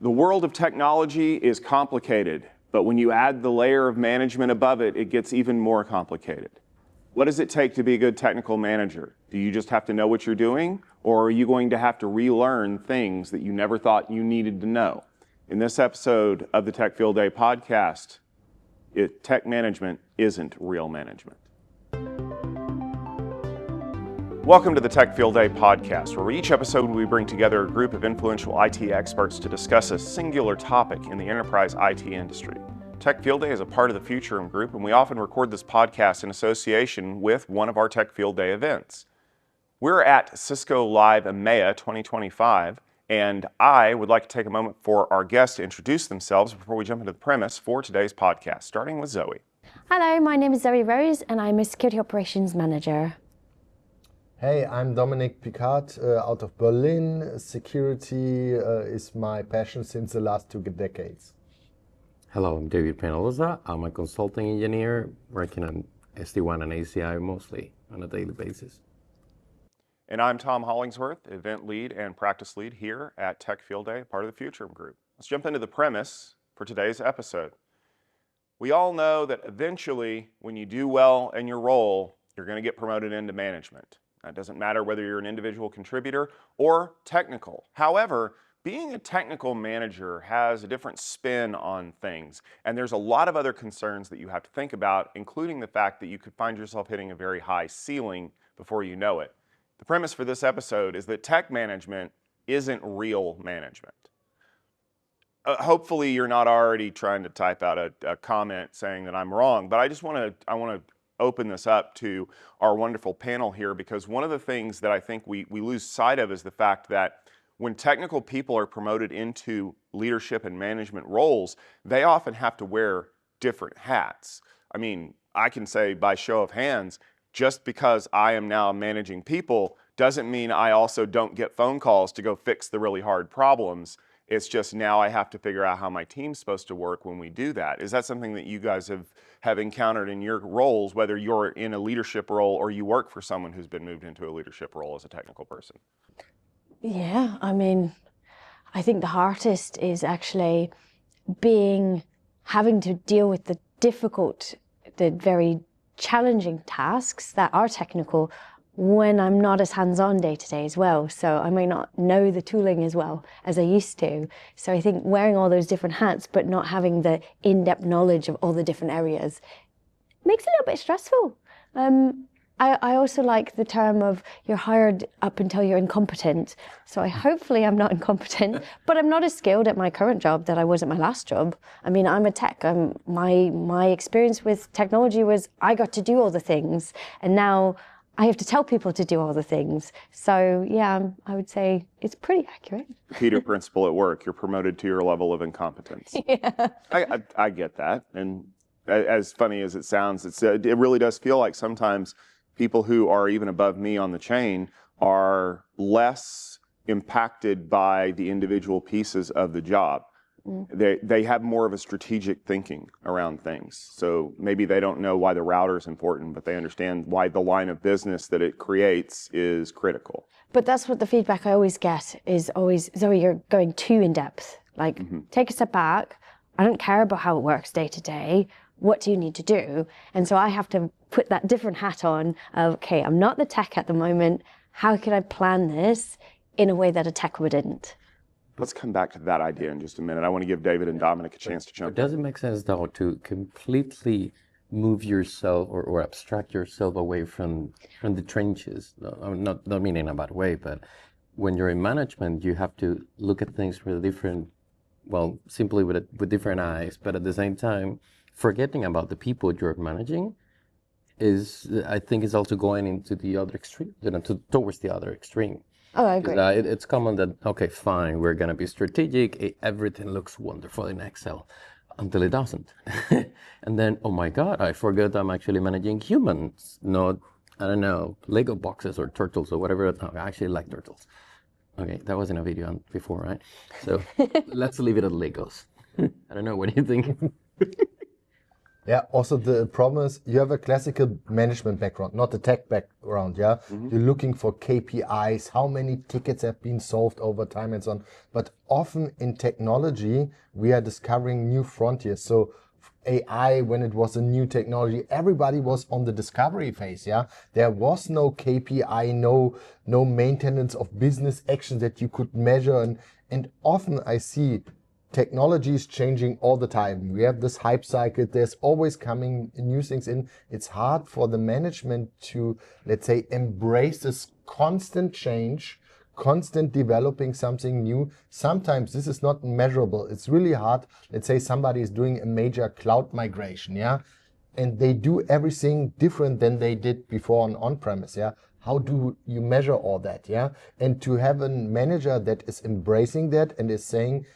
The world of technology is complicated, but when you add the layer of management above it, it gets even more complicated. What does it take to be a good technical manager? Do you just have to know what you're doing, or are you going to have to relearn things that you never thought you needed to know? In this episode of the Tech Field Day podcast, tech management isn't real management. Welcome to the Tech Field Day podcast, where each episode we bring together a group of influential IT experts to discuss a singular topic in the enterprise IT industry. Tech Field Day is a part of the Futurum Group, and we often record this podcast in association with one of our Tech Field Day events. We're at Cisco Live EMEA 2025, and I would like to take a moment for our guests to introduce themselves before we jump into the premise for today's podcast, starting with Zoe. Hello, my name is Zoe Rose, and I'm a Security Operations Manager. Hey, I'm Dominik Pickhardt out of Berlin. Security is my passion since the last 2 decades. Hello, I'm David Penaloza. I'm a consulting engineer working on SD-WAN and ACI mostly on a daily basis. And I'm Tom Hollingsworth, event lead and practice lead here at Tech Field Day, part of the Futurum Group. Let's jump into the premise for today's episode. We all know that eventually, when you do well in your role, you're going to get promoted into management. It doesn't matter whether you're an individual contributor or technical. However, being a technical manager has a different spin on things, and there's a lot of other concerns that you have to think about, including the fact that you could find yourself hitting a very high ceiling before you know it. The premise for this episode is that tech management isn't real management. Hopefully you're not already trying to type out a comment saying that I'm wrong, but I want to open this up to our wonderful panel here, because one of the things that I think we lose sight of is the fact that when technical people are promoted into leadership and management roles, they often have to wear different hats. I mean, I can say by show of hands, just because I am now managing people doesn't mean I also don't get phone calls to go fix the really hard problems. It's just now I have to figure out how my team's supposed to work when we do that. Is that something that you guys have encountered in your roles, whether you're in a leadership role or you work for someone who's been moved into a leadership role as a technical person? Yeah, I mean, I think the hardest is actually having to deal with the very challenging tasks that are technical when I'm not as hands-on day to day as well. So I might not know the tooling as well as I used to. So I think wearing all those different hats, but not having the in-depth knowledge of all the different areas makes it a little bit stressful. I also like the term of you're hired up until you're incompetent. So hopefully I'm not incompetent, but I'm not as skilled at my current job that I was at my last job. I mean, I'm a tech. My experience with technology was I got to do all the things, and now I have to tell people to do all the things. So yeah, I would say it's pretty accurate. Peter principle at work, you're promoted to your level of incompetence. Yeah. I get that. And as funny as it sounds, it really does feel like sometimes people who are even above me on the chain are less impacted by the individual pieces of the job. They have more of a strategic thinking around things. So maybe they don't know why the router is important, but they understand why the line of business that it creates is critical. But that's what the feedback I always get is always, Zoe, you're going too in depth. Like, take a step back. I don't care about how it works day to day. What do you need to do? And so I have to put that different hat on of, okay, I'm not the tech at the moment. How can I plan this in a way that a tech wouldn't? Let's come back to that idea in just a minute. I want to give David and Dominik a chance to jump in. Does it make sense, though, to completely move yourself or abstract yourself away from the trenches? Not meaning in a bad way, but when you're in management, you have to look at things with simply with different eyes, but at the same time, forgetting about the people you're managing I think is also going into the other extreme, towards the other extreme. Oh, I agree. It's common that, okay, fine, we're going to be strategic. Everything looks wonderful in Excel until it doesn't. And then, oh my God, I forgot I'm actually managing humans, not, I don't know, Lego boxes or turtles or whatever. No, I actually like turtles. Okay, that was in a video before, right? So let's leave it at Legos. I don't know, what do you think? Yeah, also the problem is you have a classical management background, not a tech background, yeah? You're looking for KPIs, how many tickets have been solved over time and so on. But often in technology, we are discovering new frontiers. So AI, when it was a new technology, everybody was on the discovery phase, yeah? There was no KPI, no maintenance of business actions that you could measure. And often I see technology is changing all the time. We have this hype cycle. There's always coming new things in. It's hard for the management to, let's say, embrace this constant change, constant developing something new. Sometimes this is not measurable. It's really hard. Let's say somebody is doing a major cloud migration, yeah? And they do everything different than they did before on-premise, yeah? How do you measure all that, yeah? And to have a manager that is embracing that and is saying,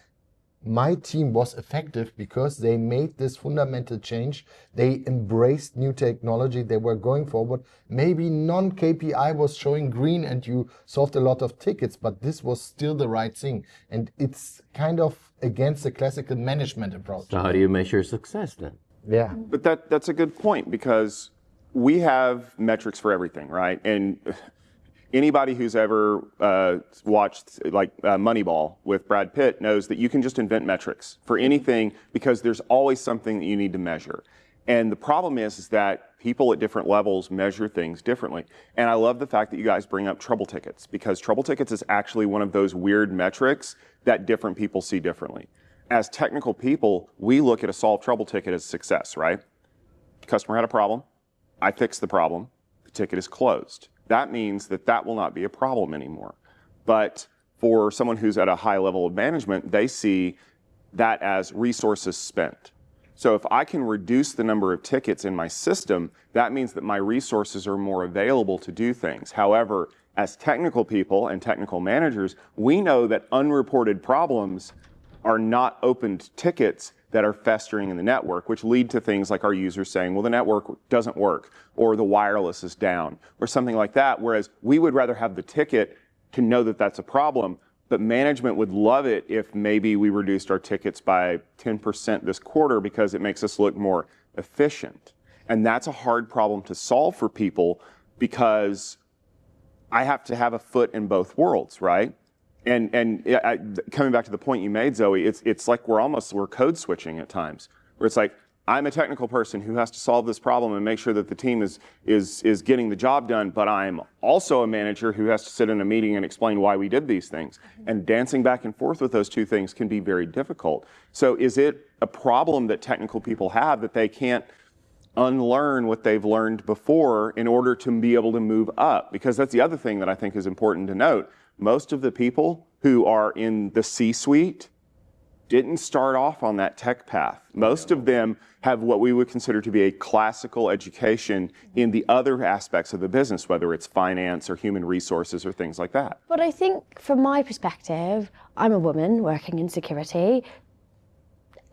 my team was effective because they made this fundamental change. They embraced new technology. They were going forward. Maybe non-KPI was showing green and you solved a lot of tickets, but this was still the right thing. And it's kind of against the classical management approach. So how do you measure success then? Yeah. But that's a good point, because we have metrics for everything, right? And anybody who's ever watched Moneyball with Brad Pitt knows that you can just invent metrics for anything because there's always something that you need to measure. And the problem is that people at different levels measure things differently. And I love the fact that you guys bring up trouble tickets, because trouble tickets is actually one of those weird metrics that different people see differently. As technical people, we look at a solved trouble ticket as success, right? Customer had a problem. I fixed the problem. The ticket is closed. That means that will not be a problem anymore. But for someone who's at a high level of management, they see that as resources spent. So if I can reduce the number of tickets in my system, that means that my resources are more available to do things. However, as technical people and technical managers, we know that unreported problems are not opened tickets that are festering in the network, which lead to things like our users saying, well, the network doesn't work, or the wireless is down, or something like that. Whereas we would rather have the ticket to know that that's a problem, but management would love it if maybe we reduced our tickets by 10% this quarter because it makes us look more efficient. And that's a hard problem to solve for people, because I have to have a foot in both worlds, right? And coming back to the point you made, Zoe, it's like we're code switching at times, where it's like, I'm a technical person who has to solve this problem and make sure that the team is getting the job done, but I'm also a manager who has to sit in a meeting and explain why we did these things. And dancing back and forth with those two things can be very difficult. So is it a problem that technical people have, that they can't unlearn what they've learned before in order to be able to move up? Because that's the other thing that I think is important to note. Most of the people who are in the C-suite didn't start off on that tech path. Most of them have what we would consider to be a classical education in the other aspects of the business, whether it's finance or human resources or things like that. But I think from my perspective, I'm a woman working in security.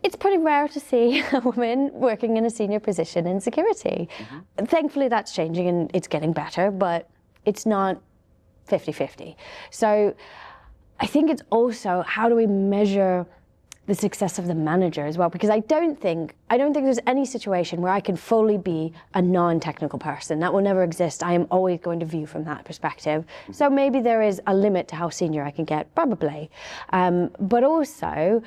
It's pretty rare to see a woman working in a senior position in security. Thankfully, that's changing and it's getting better, but it's not 50-50. So I think it's also, how do we measure the success of the manager as well? Because I don't think there's any situation where I can fully be a non-technical person. That will never exist. I am always going to view from that perspective. So maybe there is a limit to how senior I can get, probably. But also,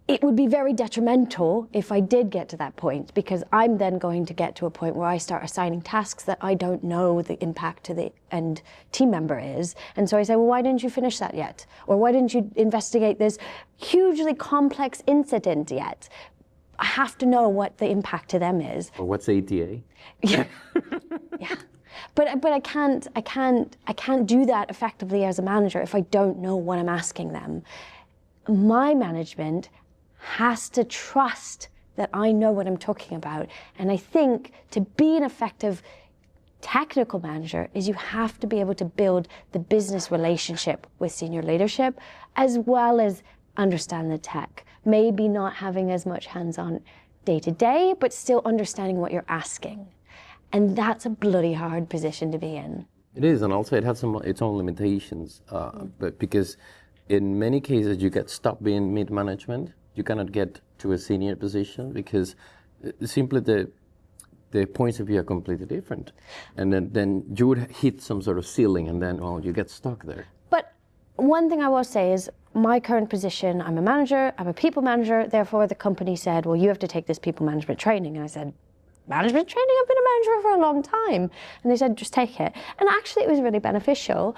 it would be very detrimental if I did get to that point, because I'm then going to get to a point where I start assigning tasks that I don't know the impact to the end team member is. And so I say, well, why didn't you finish that yet? Or why didn't you investigate this hugely complex incident yet? I have to know what the impact to them is. Or what's ATA? Yeah. Yeah. But I can't do that effectively as a manager if I don't know what I'm asking them. My management has to trust that I know what I'm talking about. And I think to be an effective technical manager is you have to be able to build the business relationship with senior leadership, as well as understand the tech. Maybe not having as much hands-on day-to-day, but still understanding what you're asking. And that's a bloody hard position to be in. It is, and also it has its own limitations, but because in many cases you get stuck being mid-management. You cannot get to a senior position because simply the points of view are completely different, and then you would hit some sort of ceiling, and then you get stuck there. But one thing I will say is my current position, I'm a manager, I'm a people manager, therefore the company said, well, you have to take this people management training. And I said, management training? I've been a manager for a long time. And they said, just take it. And actually it was really beneficial.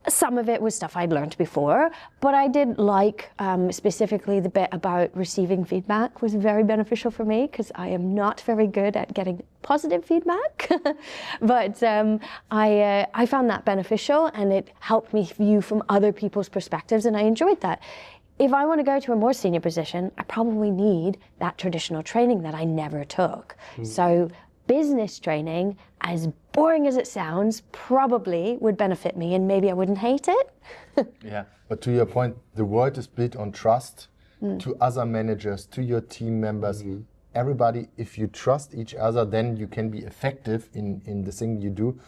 Some of it was stuff I'd learned before, but I did like specifically the bit about receiving feedback was very beneficial for me because I am not very good at getting positive feedback. But I found that beneficial, and it helped me view from other people's perspectives, and I enjoyed that. If I want to go to a more senior position, I probably need that traditional training that I never took. So business training, as boring as it sounds, probably would benefit me, and maybe I wouldn't hate it. Yeah, but to your point, the world is built on trust to other managers, to your team members. Everybody, if you trust each other, then you can be effective in the thing you do.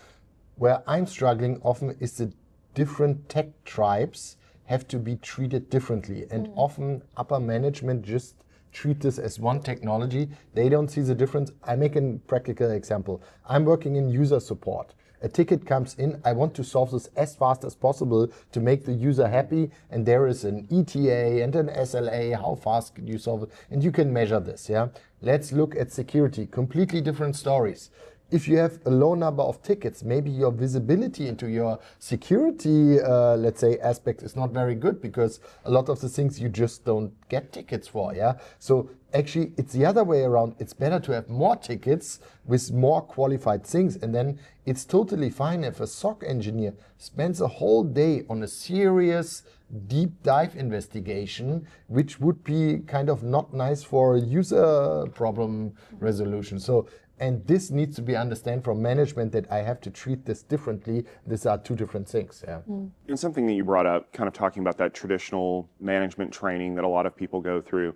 Where I'm struggling often is the different tech tribes have to be treated differently, and often upper management just treat this as one technology. They don't see the difference. I make a practical example. I'm working in user support. A ticket comes in, I want to solve this as fast as possible to make the user happy, and there is an ETA and an SLA, how fast can you solve it, and you can measure this, yeah? Let's look at security, completely different stories. If you have a low number of tickets, maybe your visibility into your security, let's say, aspect is not very good, because a lot of the things you just don't get tickets for, yeah? So actually, it's the other way around. It's better to have more tickets with more qualified things, and then it's totally fine if a SOC engineer spends a whole day on a serious deep dive investigation, which would be kind of not nice for user problem resolution. So, and this needs to be understood from management that I have to treat this differently. These are two different things. Yeah. And something that you brought up, kind of talking about that traditional management training that a lot of people go through,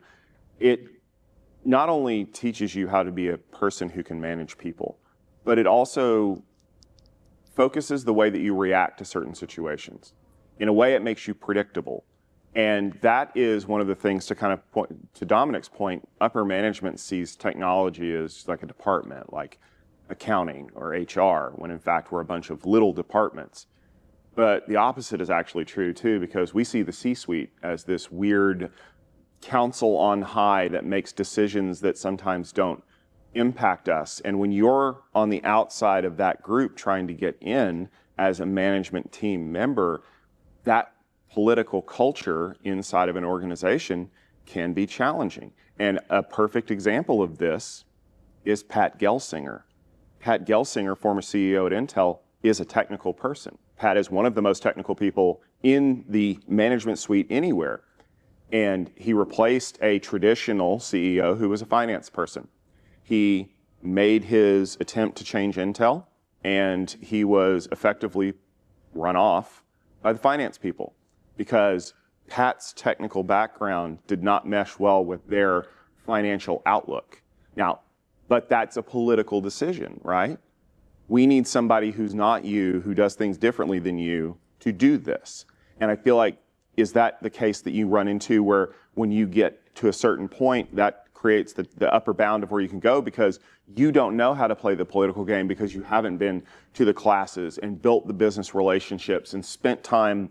it not only teaches you how to be a person who can manage people, but it also focuses the way that you react to certain situations. In a way, it makes you predictable. And that is one of the things to kind of point, to Dominik's point, upper management sees technology as like a department, like accounting or HR, when in fact we're a bunch of little departments. But the opposite is actually true too, because we see the C-suite as this weird council on high that makes decisions that sometimes don't impact us. And when you're on the outside of that group trying to get in as a management team member, that political culture inside of an organization can be challenging. And a perfect example of this is Pat Gelsinger. Pat Gelsinger, former CEO at Intel, is a technical person. Pat is one of the most technical people in the management suite anywhere. And he replaced a traditional CEO who was a finance person. He made his attempt to change Intel, and he was effectively run off by the finance people, because Pat's technical background did not mesh well with their financial outlook. Now, but that's a political decision, right? We need somebody who's not you, who does things differently than you, to do this. And I feel like, is that the case that you run into, where when you get to a certain point, that creates the upper bound of where you can go, because you don't know how to play the political game because you haven't been to the classes and built the business relationships and spent time,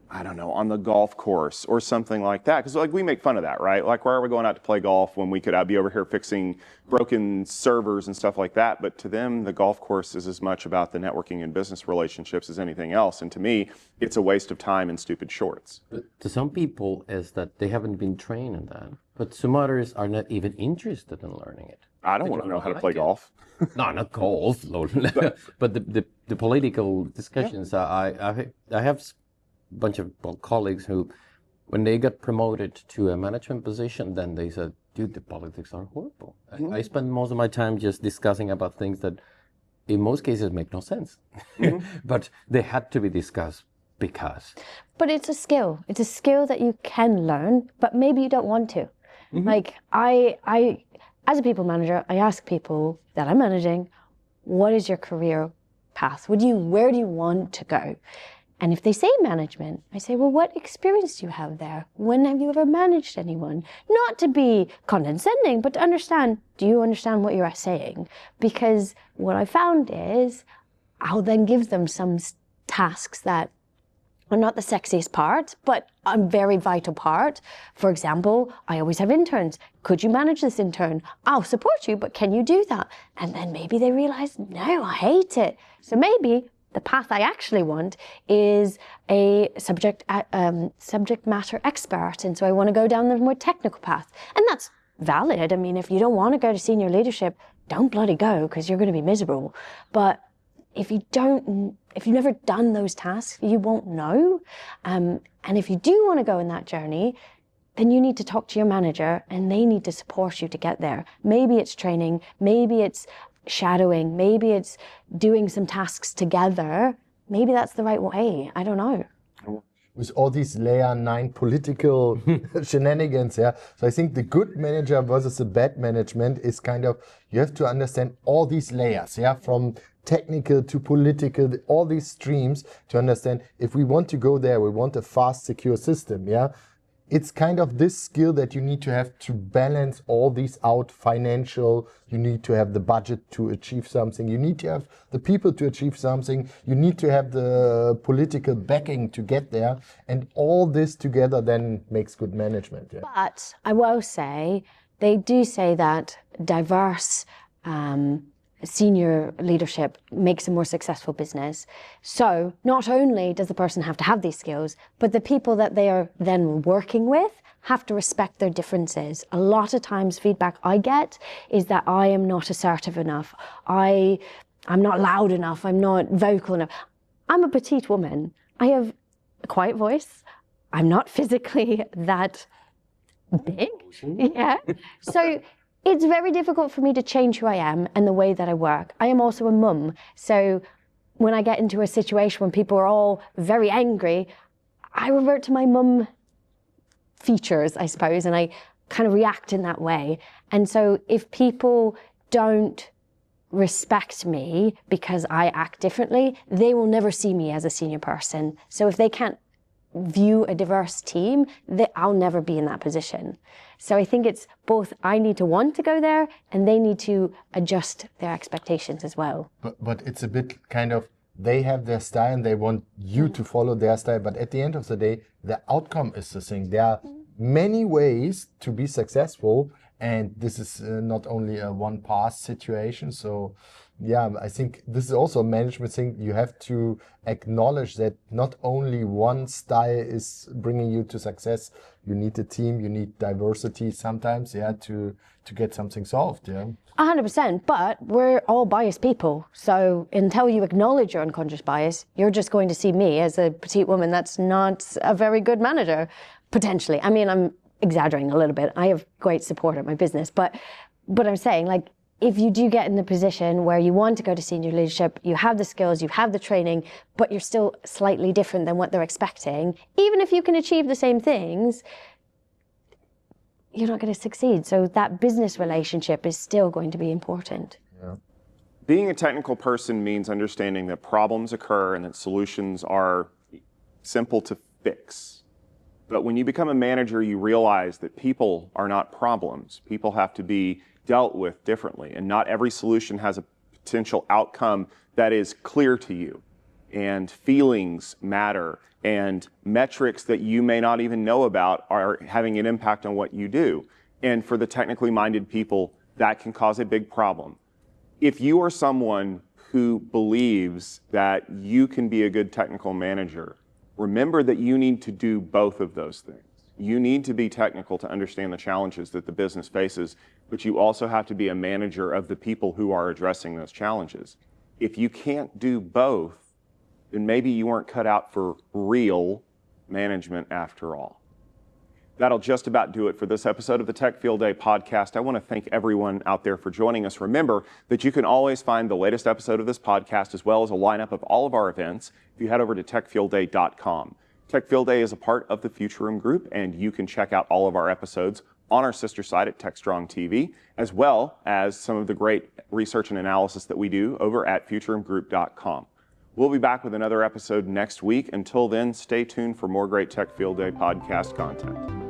I don't know, on the golf course or something like that? Because like we make fun of that, right? Like, why are we going out to play golf when we could be over here fixing broken servers and stuff like that? But to them, the golf course is as much about the networking and business relationships as anything else. And to me, it's a waste of time and stupid shorts. But to some people, is that they haven't been trained in that. But some others are not even interested in learning it. I don't want to know how to play golf. No, not golf, but the political discussions. Yeah. I have bunch of colleagues who, when they got promoted to a management position, then they said, dude, the politics are horrible. Mm-hmm. I spend most of my time just discussing about things that in most cases make no sense. Mm-hmm. But they had to be discussed because. But it's a skill. It's a skill that you can learn, but maybe you don't want to. Mm-hmm. Like I, as a people manager, I ask people that I'm managing, what is your career path? Where do you want to go? And if they say management, I say, well, what experience do you have there? When have you ever managed anyone? Not to be condescending, but to understand, do you understand what you're saying? Because what I found is I'll then give them some tasks that are not the sexiest part, but a very vital part. For example, I always have interns. Could you manage this intern? I'll support you, but can you do that? And then maybe they realize, no, I hate it. So maybe the path I actually want is a subject matter expert. And so I want to go down the more technical path. And that's valid. I mean, if you don't want to go to senior leadership, don't bloody go, because you're going to be miserable. But if you've never done those tasks, you won't know. And if you do want to go in that journey, then you need to talk to your manager and they need to support you to get there. Maybe it's training, maybe it's shadowing, maybe it's doing some tasks together. Maybe that's the right way. I don't know. With all these layer 9 political shenanigans, yeah. So I think the good manager versus the bad management is kind of, you have to understand all these layers, yeah, from technical to political, all these streams, to understand if we want to go there, we want a fast, secure system, yeah. It's kind of this skill that you need to have to balance all these out. Financial, you need to have the budget to achieve something, you need to have the people to achieve something, you need to have the political backing to get there, and all this together then makes good management. Yeah. But I will say, they do say that diverse senior leadership makes a more successful business. So not only does the person have to have these skills, but the people that they are then working with have to respect their differences. A lot of times feedback I get is that I am not assertive enough. I'm not loud enough. I'm not vocal enough. I'm a petite woman. I have a quiet voice. I'm not physically that big. Yeah. So it's very difficult for me to change who I am and the way that I work. I am also a mum. So when I get into a situation when people are all very angry, I revert to my mum features, I suppose, and I kind of react in that way. And so if people don't respect me because I act differently, they will never see me as a senior person. So if they can't view a diverse team, I'll never be in that position. So I think it's both, I need to want to go there and they need to adjust their expectations as well. But it's a bit kind of, they have their style and they want you to follow their style, but at the end of the day, the outcome is the thing. There are many ways to be successful, and this is not only a one pass situation. So yeah, I think this is also a management thing. You have to acknowledge that not only one style is bringing you to success. You need a team, you need diversity sometimes, yeah, to get something solved, yeah. 100%, but we're all biased people. So until you acknowledge your unconscious bias, you're just going to see me as a petite woman that's not a very good manager, potentially. I mean, I'm exaggerating a little bit. I have great support at my business, but I'm saying, like, if you do get in the position where you want to go to senior leadership, you have the skills, you have the training, but you're still slightly different than what they're expecting, even if you can achieve the same things, you're not going to succeed. So that business relationship is still going to be important. Yeah. Being a technical person means understanding that problems occur and that solutions are simple to fix. But when you become a manager, you realize that people are not problems. People have to be dealt with differently, and not every solution has a potential outcome that is clear to you. And feelings matter, and metrics that you may not even know about are having an impact on what you do. And for the technically minded people, that can cause a big problem. If you are someone who believes that you can be a good technical manager, remember that you need to do both of those things. You need to be technical to understand the challenges that the business faces, but you also have to be a manager of the people who are addressing those challenges. If you can't do both, then maybe you weren't cut out for real management after all. That'll just about do it for this episode of the Tech Field Day podcast. I want to thank everyone out there for joining us. Remember that you can always find the latest episode of this podcast as well as a lineup of all of our events if you head over to techfieldday.com. Tech Field Day is a part of the Future Room Group, and you can check out all of our episodes on our sister site at TechStrong TV, as well as some of the great research and analysis that we do over at futureroomgroup.com. We'll be back with another episode next week. Until then, stay tuned for more great Tech Field Day podcast content.